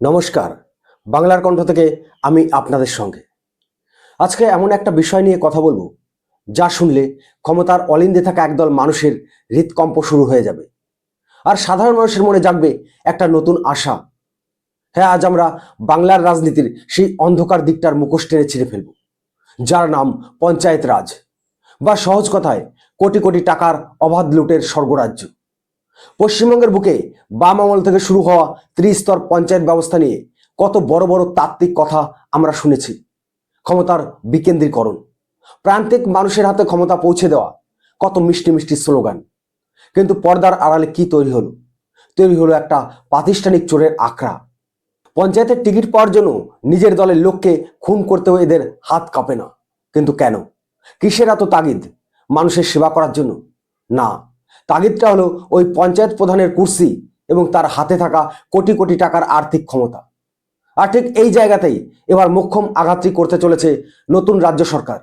নমস্কার, বাংলার কণ্ঠ থেকে আমি আপনাদের সঙ্গে। আজকে এমন একটা বিষয় নিয়ে কথা বলবো যা শুনলে ক্ষমতার অলিন্দে থাকা একদল মানুষের হৃৎকম্প শুরু হয়ে যাবে, আর সাধারণ মানুষের মনে জাগবে একটা নতুন আশা। হ্যাঁ, আজ আমরা বাংলার রাজনীতির সেই অন্ধকার দিকটার মুখোশ টেনে ছিঁড়ে ফেলব, যার নাম পঞ্চায়েত রাজ, বা সহজ কথায় কোটি কোটি টাকার অবাধ লুটের স্বর্গরাজ্য। পশ্চিমবঙ্গের বুকে বাম আমল থেকে শুরু হওয়া ত্রিস্তর পঞ্চায়েত ব্যবস্থা নিয়ে কত বড় বড় তাত্ত্বিক কথা আমরা শুনেছি। ক্ষমতার বিকেন্দ্রীকরণ, প্রান্তিক মানুষের হাতে ক্ষমতা পৌঁছে দেওয়া, কত মিষ্টি মিষ্টি স্লোগান। কিন্তু পর্দার আড়ালে কি তৈরি হলো? তৈরি হলো একটা প্রাতিষ্ঠানিক চোরের আখড়া। পঞ্চায়েতের টিকিট পাওয়ার জন্য নিজের দলের লোককে খুন করতেও এদের হাত কাঁপে না। কিন্তু কেন? কিসের এত তাগিদ? মানুষের সেবা করার জন্য? না, তাগিদটা হলো ওই পঞ্চায়েত প্রধানের কুর্সি এবং তার হাতে থাকা কোটি কোটি টাকার আর্থিক ক্ষমতা। আর ঠিক এই জায়গাতেই এবার মোক্ষম আঘাতটি করতে চলেছে নতুন রাজ্য সরকার।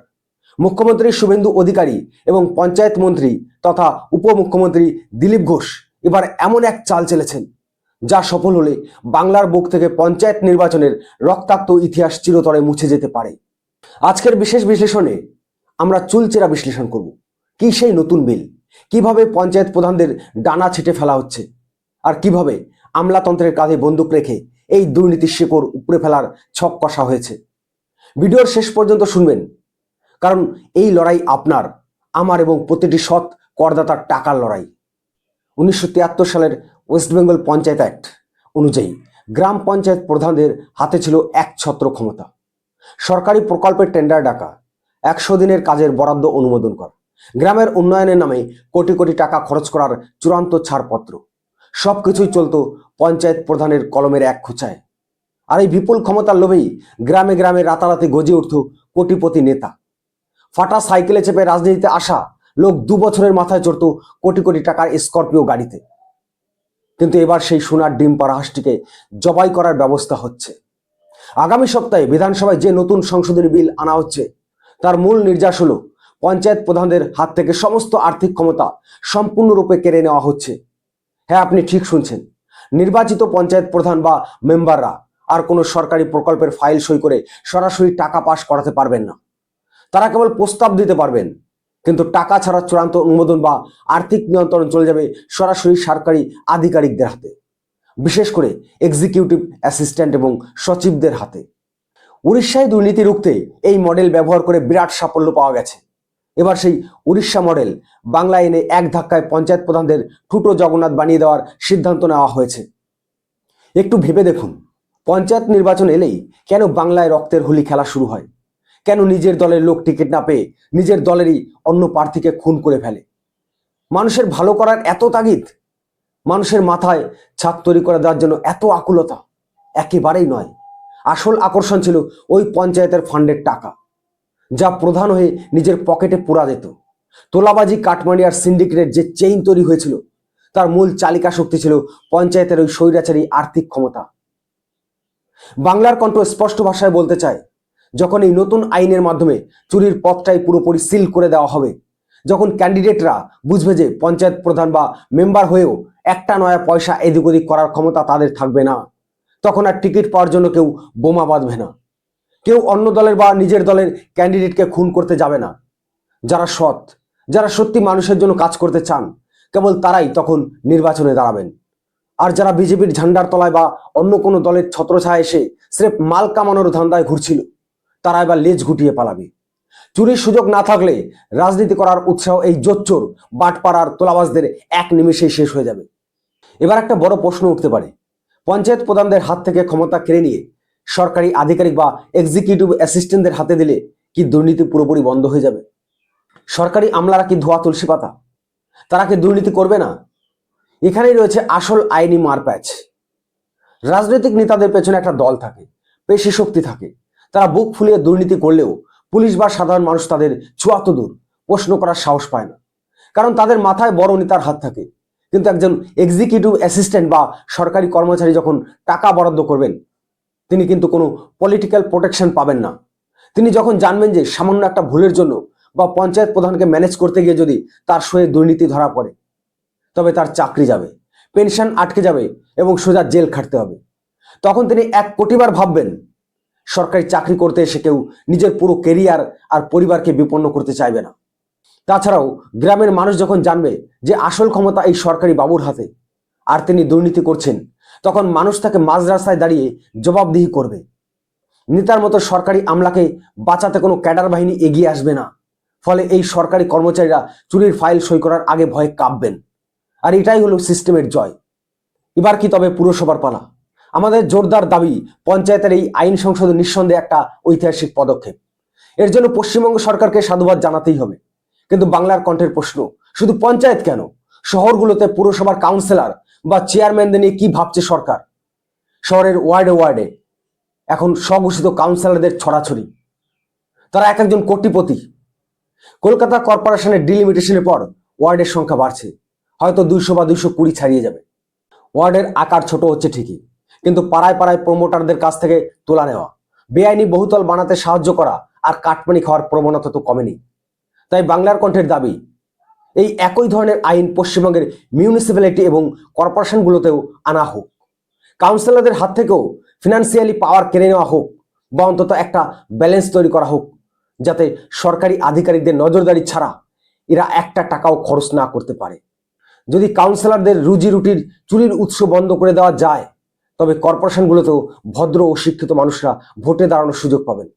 মুখ্যমন্ত্রী শুভেন্দু অধিকারী এবং পঞ্চায়েত মন্ত্রী তথা উপমুখ্যমন্ত্রী দিলীপ ঘোষ এবার এমন এক চাল চেলেছেন যা সফল হলে বাংলার বুক থেকে পঞ্চায়েত নির্বাচনের রক্তাক্ত ইতিহাস চিরতরে মুছে যেতে পারে। আজকের বিশেষ বিশ্লেষণে আমরা চুলচেরা বিশ্লেষণ করব কি সেই নতুন বিল, কিভাবে পঞ্চায়েত প্রধানদের ডানা ছেটে ফেলা হচ্ছে, আর কিভাবে আমলাতন্ত্রের কাঁধে বন্দুক রেখে এই দুর্নীতির শেকড় উপড়ে ফেলার ছক কষা হয়েছে। ভিডিওর শেষ পর্যন্ত শুনবেন, কারণ এই লড়াই আপনার, আমার এবং প্রতিটি সৎ করদাতার টাকার লড়াই। 1973 সালের ওয়েস্ট বেঙ্গল পঞ্চায়েত অ্যাক্ট অনুযায়ী গ্রাম পঞ্চায়েত প্রধানদের হাতে ছিল একছত্র ক্ষমতা। সরকারি প্রকল্পের টেন্ডার ডাকা, 100 দিনের কাজের বরাদ্দ অনুমোদন করা, গ্রামের উন্নয়নের নামে কোটি কোটি টাকা খরচ করার চূড়ান্ত ছাড়পত্র, সবকিছুই চলতো পঞ্চায়েত প্রধানের কলমের এক খোঁচায়। আর এই বিপুল ক্ষমতার লোভেই গ্রামে গ্রামে রাতারাতি গজে উঠত কোটিপতি নেতা। ফাটা সাইকেলে চেপে রাজনীতিতে আসা লোক 2 বছরের মাথায় চড়ত কোটি কোটি টাকার স্করপিও গাড়িতে। কিন্তু এবার সেই সোনার ডিম পাড়া হাঁসটিকে জবাই করার ব্যবস্থা হচ্ছে। আগামী সপ্তাহে বিধানসভায় যে নতুন সংশোধনী বিল আনা হচ্ছে তার মূল নির্যাস হলো পঞ্চায়েত প্রধানদের হাত থেকে সমস্ত আর্থিক ক্ষমতা সম্পূর্ণরূপে কেড়ে নেওয়া হচ্ছে। হ্যাঁ, আপনি ঠিক শুনছেন, নির্বাচিত পঞ্চায়েত প্রধান বা মেম্বাররা আর কোনো সরকারি প্রকল্পের ফাইল সই করে সরাসরি টাকা পাস করাতে পারবেন না। তারা কেবল প্রস্তাব দিতে পারবেন, কিন্তু টাকা ছাড়া চূড়ান্ত অনুমোদন বা আর্থিক নিয়ন্ত্রণ চলে যাবে সরাসরি সরকারি আধিকারিকদের হাতে, বিশেষ করে এক্সিকিউটিভ অ্যাসিস্ট্যান্ট এবং সচিবদের হাতে। উড়িষ্যায় দুর্নীতি রুখতে এই মডেল ব্যবহার করে বিরাট সাফল্য পাওয়া গেছে। এবার সেই উড়িষ্যা মডেল বাংলায় এনে এক ধাক্কায় পঞ্চায়েত প্রধানদের ঠুটো জগন্নাথ বানিয়ে দেওয়ার সিদ্ধান্ত নেওয়া হয়েছে। একটু ভেবে দেখুন, পঞ্চায়েত নির্বাচন এলেই কেন বাংলায় রক্তের হোলি খেলা শুরু হয়? কেন নিজের দলের লোক টিকিট না পেয়ে নিজের দলেরই অন্য প্রার্থীকে খুন করে ফেলে? মানুষের ভালো করার এত তাগিদ, মানুষের মাথায় ছাদ তৈরি করে দেওয়ার জন্য এত আকুলতা? একেবারেই নয়। আসল আকর্ষণ ছিল ওই পঞ্চায়েতের ফান্ডের টাকা, যা প্রধান হয়ে নিজের পকেটে পুরা যেত। তোলাবাজি, কাটমানি আর সিন্ডিকেটের যে চেইন তৈরি হয়েছিল তার মূল চালিকা শক্তি ছিল পঞ্চায়েতের ওই স্বৈরাচারী আর্থিক ক্ষমতা। বাংলার কণ্ঠ স্পষ্ট ভাষায় বলতে চায়, যখন এই নতুন আইনের মাধ্যমে চুরির পথটাই পুরোপুরি সিল করে দেওয়া হবে, যখন ক্যান্ডিডেটরা বুঝবে যে পঞ্চায়েত প্রধান বা মেম্বার হয়েও একটা নয়া পয়সা এদিক ওদিক করার ক্ষমতা তাদের থাকবে না, তখন আর টিকিট পাওয়ার জন্য কেউ বোমা বাঁধবে না, কেউ অন্য দলের বা নিজের দলের ক্যান্ডিডেটকে খুন করতে যাবে না। যারা সৎ, যারা সত্যি মানুষের জন্য কাজ করতে চান, কেবল তারাই তখন নির্বাচনে দাঁড়াবেন। আর যারা বিজেপির ঝান্ডার তলায় বা অন্য কোনো দলের ছত্রছায়া এসে স্রেফ মাল কামানোর ধান্দায় ঘুরছিল, তারা এবার লেজ গুটিয়ে পালাবে। চুরির সুযোগ না থাকলে রাজনীতি করার উৎসাহ এই জোচ্চোর, বাটপাড়ার, তোলাবাজদের এক নিমেষেই শেষ হয়ে যাবে। এবার একটা বড় প্রশ্ন উঠতে পারে, পঞ্চায়েত প্রধানদের হাত থেকে ক্ষমতা কেড়ে নিয়ে সরকারি আধিকারিক বা এক্সিকিউটিভ অ্যাসিস্ট্যান্টদের হাতে দিলে কি দুর্নীতি পুরোপুরি বন্ধ হয়ে যাবে? সরকারি আমলারা কি ধোয়া তুলসী পাতা? তারা কি দুর্নীতি করবে না? এখানেই রয়েছে আসল আইনি মারপ্যাচ। রাজনৈতিক নেতাদের পেছনে একটা দল থাকে, পেশি শক্তি থাকে। তারা বুক ফুলিয়ে দুর্নীতি করলেও পুলিশ বা সাধারণ মানুষ তাদের ছোঁয়াত দূর প্রশ্ন করার সাহস পায় না, কারণ তাদের মাথায় বড় নেতার হাত থাকে। কিন্তু একজন এক্সিকিউটিভ অ্যাসিস্ট্যান্ট বা সরকারি কর্মচারী যখন টাকা বরাদ্দ করবেন, তিনি কিন্তু কোনো পলিটিক্যাল প্রোটেকশন পাবেন না। তিনি যখন জানবেন যে সামান্য একটা ভুলের জন্য বা পঞ্চায়েত প্রধানকে ম্যানেজ করতে গিয়ে যদি তার সয়ে দুর্নীতি ধরা পড়ে, তবে তার চাকরি যাবে, পেনশন আটকে যাবে এবং সোজা জেল খাটতে হবে। তখন তিনি 1,000,000,000বার ভাববেন। সরকারি চাকরি করতে এসে কেউ নিজের পুরো কেরিয়ার আর পরিবারকে বিপন্ন করতে চাইবে না। তাছাড়াও গ্রামের মানুষ যখন জানবে যে আসল ক্ষমতা এই সরকারি বাবুর হাতে আর তিনি দুর্নীতি করছেন, তখন মানুষ তাকে মাঝ রাস্তায় দাঁড়িয়ে জবাবদিহি করবে। নেতার মতো সরকারি আমলাকে বাঁচাতে কোনো ক্যাডার বাহিনী এগিয়ে আসবে না। ফলে এই সরকারি কর্মচারীরা চুরির ফাইল সই করার আগে ভয়ে কাঁপবেন। আর এটাই হলো সিস্টেমের জয়। এবার কি তবে পুরসভার পালা? আমাদের জোরদার দাবি, পঞ্চায়েতের এই আইন সংশোধন নিঃসন্দেহে একটা ঐতিহাসিক পদক্ষেপ। এর জন্য পশ্চিমবঙ্গ সরকারকে সাধুবাদ জানাতেই হবে। কিন্তু বাংলার কণ্ঠের প্রশ্ন, শুধু পঞ্চায়েত কেন, শহরগুলোতে পুরসভার কাউন্সিলর বা চেয়ারম্যানদের নিয়ে কি ভাবছে সরকার? শহরের ওয়ার্ডে ওয়ার্ডে এখন স্বঘোষিত কাউন্সিলরদের ছড়াছড়ি। তারা এক একজন কোটিপতি। কলকাতা কর্পোরেশনের ডিলিমিটেশনের পর ওয়ার্ডের সংখ্যা বাড়ছে, হয়তো 200 বা 220 ছাড়িয়ে যাবে। ওয়ার্ডের আকার ছোট হচ্ছে ঠিকই, কিন্তু পাড়ায় পাড়ায় প্রমোটারদের কাছ থেকে তোলা নেওয়া, বেআইনি বহুতল বানাতে সাহায্য করা আর কাটমানি খাওয়ার প্রবণতা তো কমেনি। তাই বাংলার কণ্ঠের দাবি, এই একই ধরনের আইন পশ্চিমবঙ্গের মিউনিসিপ্যালিটি এবং কর্পোরেশনগুলোতেও আনা হোক। কাউন্সিলরদের হাত থেকেও ফিনান্সিয়ালি পাওয়ার কেড়ে নেওয়া হোক, বা অন্তত একটা ব্যালেন্স তৈরি করা হোক, যাতে সরকারি আধিকারিকদের নজরদারি ছাড়া এরা একটা টাকাও খরচ না করতে পারে। যদি কাউন্সিলরদের রুজি রুটির চুরির উৎস বন্ধ করে দেওয়া যায়, তবে কর্পোরেশনগুলোতেও ভদ্র ও শিক্ষিত মানুষরা ভোটে দাঁড়ানোর সুযোগ পাবেন।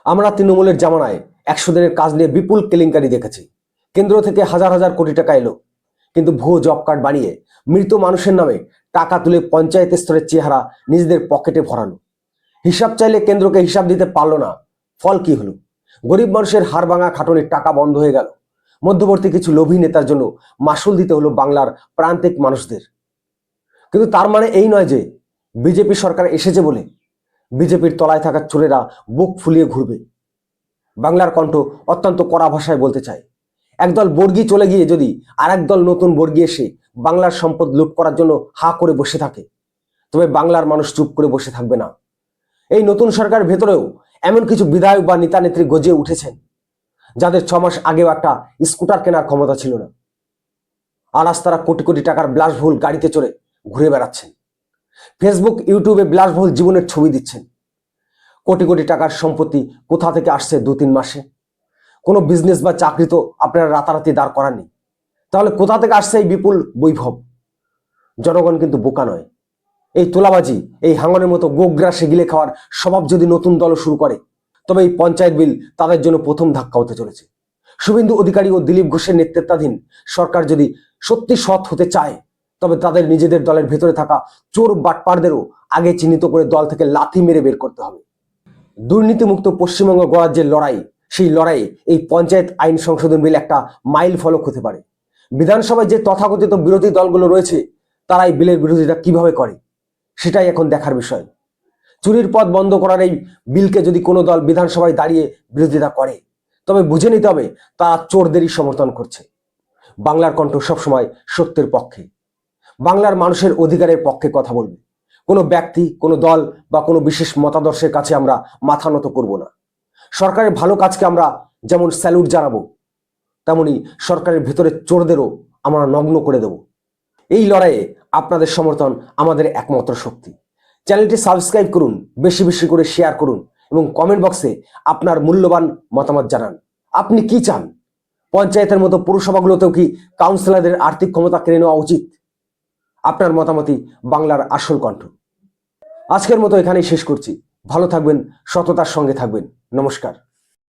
আমরা তৃণমূলের জামানায় 100 দিনের কাজ নিয়ে বিপুল কেলেঙ্কারি দেখেছি। কেন্দ্র থেকে হাজার হাজার কোটি টাকা এলো, কিন্তু ভুয়ো জব কার্ড বানিয়ে মৃত মানুষের নামে টাকা তুলে পঞ্চায়েত স্তরের চেহারা নিজেদের পকেটে ভরানো। হিসাব চাইলে কেন্দ্রকে হিসাব দিতে পারলো না। ফল কি হলো? গরিব মানুষের হাড় ভাঙা খাটনির টাকা বন্ধ হয়ে গেল। মধ্যবর্তী কিছু লোভী নেতার জন্য মাসুল দিতে হলো বাংলার প্রান্তিক মানুষদের। কিন্তু তার মানে এই নয় যে বিজেপি সরকার এসেছে বলে বিজেপির তলায় থাকা চোরেরা বুক ফুলিয়ে ঘুরবে। বাংলার কণ্ঠ অত্যন্ত কড়া ভাষায় বলতে চায়, একদল বর্গী চলে গিয়ে যদি আর একদল নতুন বর্গী এসে বাংলার সম্পদ লুট করার জন্য হা করে বসে থাকে, তবে বাংলার মানুষ চুপ করে বসে থাকবে না। এই নতুন সরকারের ভেতরেও এমন কিছু বিধায়ক বা নেতা নেত্রী গজিয়ে উঠেছেন, যাদের 6 মাস আগেও একটা স্কুটার কেনার ক্ষমতা ছিল না, আর আজ তারা কোটি কোটি টাকার বিলাসবহুল গাড়িতে চড়ে ঘুরে বেড়াচ্ছেন। ফেসবুক ইউটিউবে বিলাসবহুল জীবনের ছবি দিচ্ছেন। কোটি কোটি টাকার সম্পত্তি কোথা থেকে আসছে 2-3 মাসে? কোনো বিজনেস বা চাকরি তো আপনারা রাতারাতি দাঁড় করাননি, তাহলে কোথা থেকে আসছে এই বিপুল বৈভব? জনগণ কিন্তু বোকা নয়। এই তোলাবাজি, এই হাঙ্গরের মতো গোগ্রাসে গিলে খাওয়ার স্বভাব যদি নতুন দল শুরু করে, তবে এই পঞ্চায়েত বিল তাদের জন্য প্রথম ধাক্কা হতে চলেছে। শুভেন্দু অধিকারী ও দিলীপ ঘোষের নেতৃত্বাধীন সরকার যদি সত্যি সৎ হতে চায়, তবে তাদের নিজেদের দলের ভেতরে থাকা চোর বাটপারদেরও আগে চিহ্নিত করে দল থেকে লাথি মেরে বের করতে হবে। দুর্নীতিমুক্ত পশ্চিমবঙ্গ গড়ার যে লড়াই, সেই লড়াইয়ে এই পঞ্চায়েত আইন সংশোধন বিল একটা মাইল ফলক হতে পারে। বিধানসভায় যে তথাকথিত বিরোধী দলগুলো রয়েছে, তারা এই বিলের বিরোধিতা কিভাবে করে, সেটাই এখন দেখার বিষয়। চুরির পথ বন্ধ করার এই বিলকে যদি কোনো দল বিধানসভায় দাঁড়িয়ে বিরোধিতা করে, তবে বুঝে নিতে হবে তারা চোরদেরই সমর্থন করছে। বাংলার কণ্ঠ সবসময় সত্যের পক্ষে, বাংলার মানুষের অধিকারের পক্ষে কথা বলবে। কোনো ব্যক্তি, কোনো দল বা কোনো বিশেষ মতাদর্শের কাছে আমরা মাথা নত করব না। সরকারের ভালো কাজকে আমরা যেমন স্যালুট জানাবো, তেমনি সরকারের ভেতরে চোরদেরও আমরা নগ্ন করে দেব। এই লড়াইয়ে আপনাদের সমর্থন আমাদের একমাত্র শক্তি। চ্যানেলটি সাবস্ক্রাইব করুন, বেশি বেশি করে শেয়ার করুন এবং কমেন্ট বক্সে আপনার মূল্যবান মতামত জানান। আপনি কি চান? পঞ্চায়েতের মতো পুরসভাগুলোতেও কি কাউন্সিলরদের আর্থিক ক্ষমতা কেড়ে নেওয়া উচিত? আপনার মতামতই বাংলার আসল কণ্ঠ। আজকের মতো এখানেই শেষ করছি। ভালো থাকবেন, সততার সঙ্গে থাকবেন। নমস্কার।